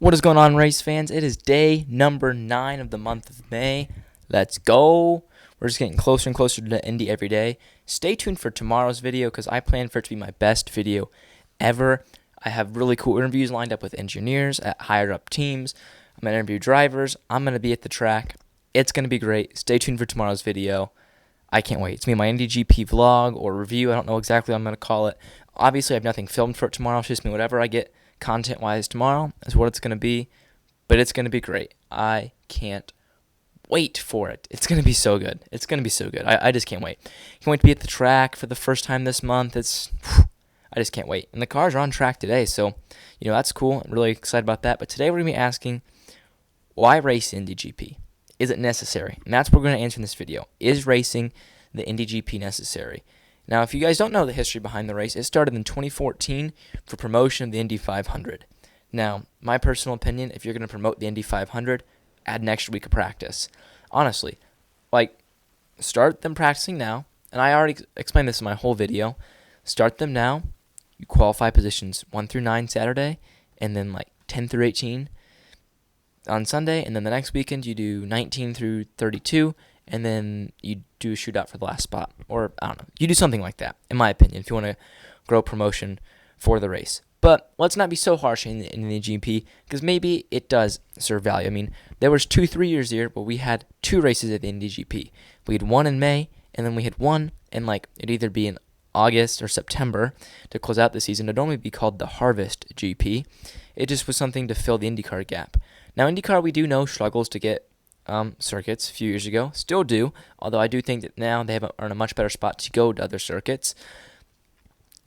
What is going on, race fans? It is day number 9 of the month of May. Let's go. We're just getting closer and closer to the Indy every day. Stay tuned for tomorrow's video because I plan for it to be my best video ever. I have really cool interviews lined up with engineers at higher up teams. I'm going to interview drivers. I'm going to be at the track. It's going to be great. Stay tuned for tomorrow's video. I can't wait. It's going to be my Indy GP vlog or review. I don't know exactly what I'm going to call it. Obviously, I have nothing filmed for it tomorrow. It's just me, whatever I get content-wise tomorrow is what it's going to be. But it's going to be great. I can't wait for it. It's going to be so good. It's going to be so good. I just can't wait. Can't wait to be at the track for the first time this month. I just can't wait. And the cars are on track today, so, that's cool. I'm really excited about that. But today we're going to be asking, why race Indy GP? Is it necessary? And that's what we're going to answer in this video. Is racing the Indy GP necessary? Now, if you guys don't know the history behind the race, it started in 2014 for promotion of the Indy 500. Now, my personal opinion, if you're going to promote the Indy 500, add an extra week of practice. Honestly, start them practicing now. And I already explained this in my whole video. Start them now. You qualify positions 1 through 9 Saturday, and then 10 through 18 on Sunday, and then the next weekend you do 19 through 32, and then you do a shootout for the last spot. Or, I don't know. You do something like that, in my opinion, if you want to grow promotion for the race. But let's not be so harsh in the GP, because maybe it does serve value. I mean, there was 2-3 years here where we had 2 races at the Indy GP. We had one in May, and then we had one in, it'd either be in August or September to close out the season. It'd only be called the Harvest GP. It just was something to fill the IndyCar gap. Now, IndyCar, we do know, struggles to get circuits a few years ago. Still do, although I do think that now they are in a much better spot to go to other circuits.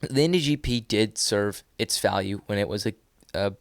The Indy GP did serve its value when it was a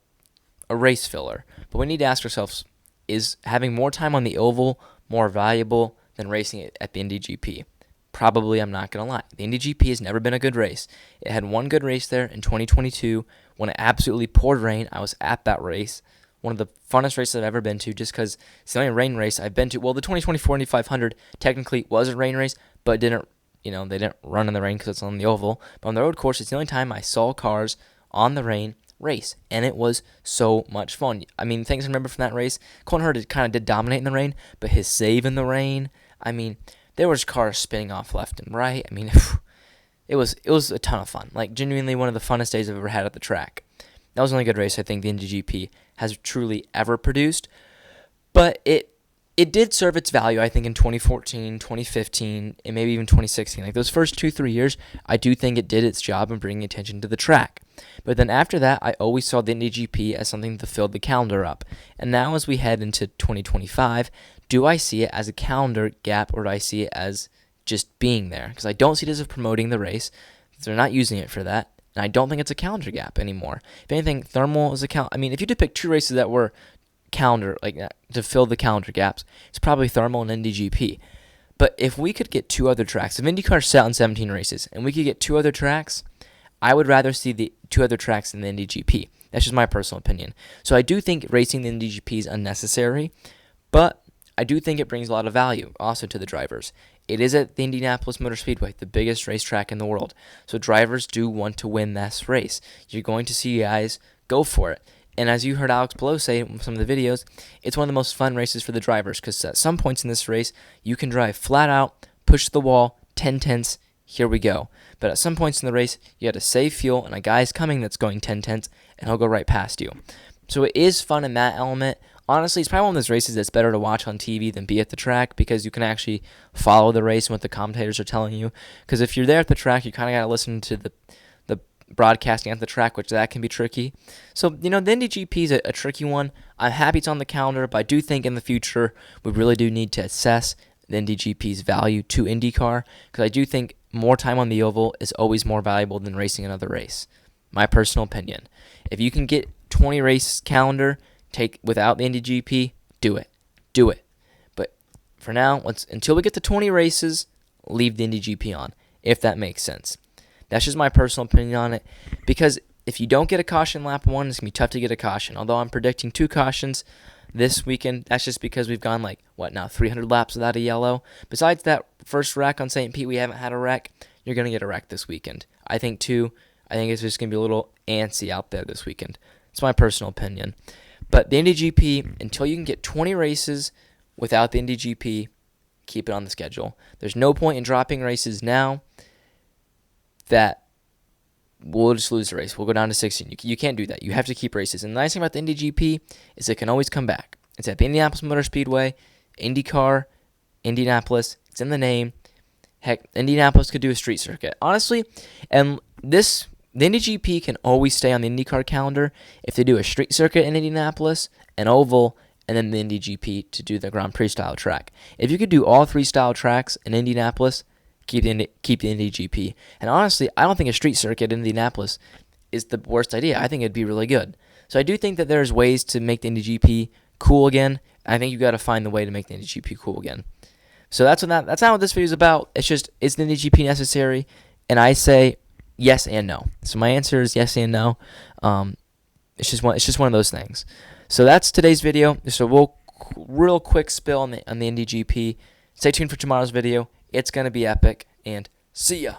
race filler. But we need to ask ourselves, is having more time on the oval more valuable than racing it at the Indy GP? Probably, I'm not going to lie. The Indy GP has never been a good race. It had one good race there in 2022 when it absolutely poured rain. I was at that race. One of the funnest races I've ever been to, just because it's the only rain race I've been to. Well, the 2024 Indy 500 technically was a rain race, but it didn't, they didn't run in the rain because it's on the oval. But on the road course, it's the only time I saw cars on the rain race, and it was so much fun. I mean, things I remember from that race, Colin Hurd kind of did dominate in the rain, but his save in the rain, there was cars spinning off left and right. It was a ton of fun. Genuinely one of the funnest days I've ever had at the track. That was the only good race I think the Indy GP has truly ever produced. But it did serve its value, I think, in 2014, 2015, and maybe even 2016. Those first 2-3 years, I do think it did its job in bringing attention to the track. But then after that, I always saw the Indy GP as something to fill the calendar up. And now as we head into 2025, do I see it as a calendar gap, or do I see it as just being there? Because I don't see it as promoting the race. They're not using it for that. And I don't think it's a calendar gap anymore. If anything, thermal is a calendar. If you did pick 2 races that were calendar, to fill the calendar gaps, it's probably thermal and Indy GP. But if we could get 2 other tracks, if IndyCar sat on 17 races, and we could get 2 other tracks, I would rather see the 2 other tracks than the Indy GP. That's just my personal opinion. So I do think racing the Indy GP is unnecessary, but I do think it brings a lot of value also to the drivers. It is at the Indianapolis Motor Speedway, the biggest racetrack in the world. So drivers do want to win this race. You're going to see guys go for it. And as you heard Alex Below say in some of the videos, it's one of the most fun races for the drivers because at some points in this race, you can drive flat out, push the wall, 10 tenths, here we go. But at some points in the race, you got to save fuel, and a guy's coming that's going 10 tenths, and he'll go right past you. So it is fun in that element. Honestly, it's probably one of those races that's better to watch on TV than be at the track because you can actually follow the race and what the commentators are telling you. Because if you're there at the track, you kind of got to listen to the broadcasting at the track, which that can be tricky. So, the Indy GP is a tricky one. I'm happy it's on the calendar, but I do think in the future we really do need to assess the Indy GP's value to IndyCar because I do think more time on the oval is always more valuable than racing another race. My personal opinion. If you can get 20 race calendar, without the Indy GP, do it. Do it. But for now, until we get to 20 races, leave the Indy GP on, if that makes sense. That's just my personal opinion on it. Because if you don't get a caution lap 1, it's going to be tough to get a caution. Although I'm predicting 2 cautions this weekend. That's just because we've gone 300 laps without a yellow. Besides that first wreck on St. Pete, we haven't had a wreck. You're going to get a wreck this weekend. I think it's just going to be a little antsy out there this weekend. It's my personal opinion. But the Indy GP, until you can get 20 races without the Indy GP, keep it on the schedule. There's no point in dropping races now that we'll just lose the race. We'll go down to 16. You can't do that. You have to keep races. And the nice thing about the Indy GP is it can always come back. It's at the Indianapolis Motor Speedway, IndyCar, Indianapolis. It's in the name. Heck, Indianapolis could do a street circuit. Honestly, and the Indy GP can always stay on the IndyCar calendar if they do a street circuit in Indianapolis, an oval, and then the Indy GP to do the Grand Prix style track. If you could do all three style tracks in Indianapolis, keep the Indy GP. And honestly, I don't think a street circuit in Indianapolis is the worst idea. I think it'd be really good. So I do think that there's ways to make the Indy GP cool again. I think you got to find the way to make the Indy GP cool again. So that's not what this video is about. It's just, is the Indy GP necessary? And I say yes and no. So my answer is yes and no. It's just one of those things. So that's today's video. Just a real quick spill on the Indy GP. Stay tuned for tomorrow's video. It's gonna be epic. And see ya.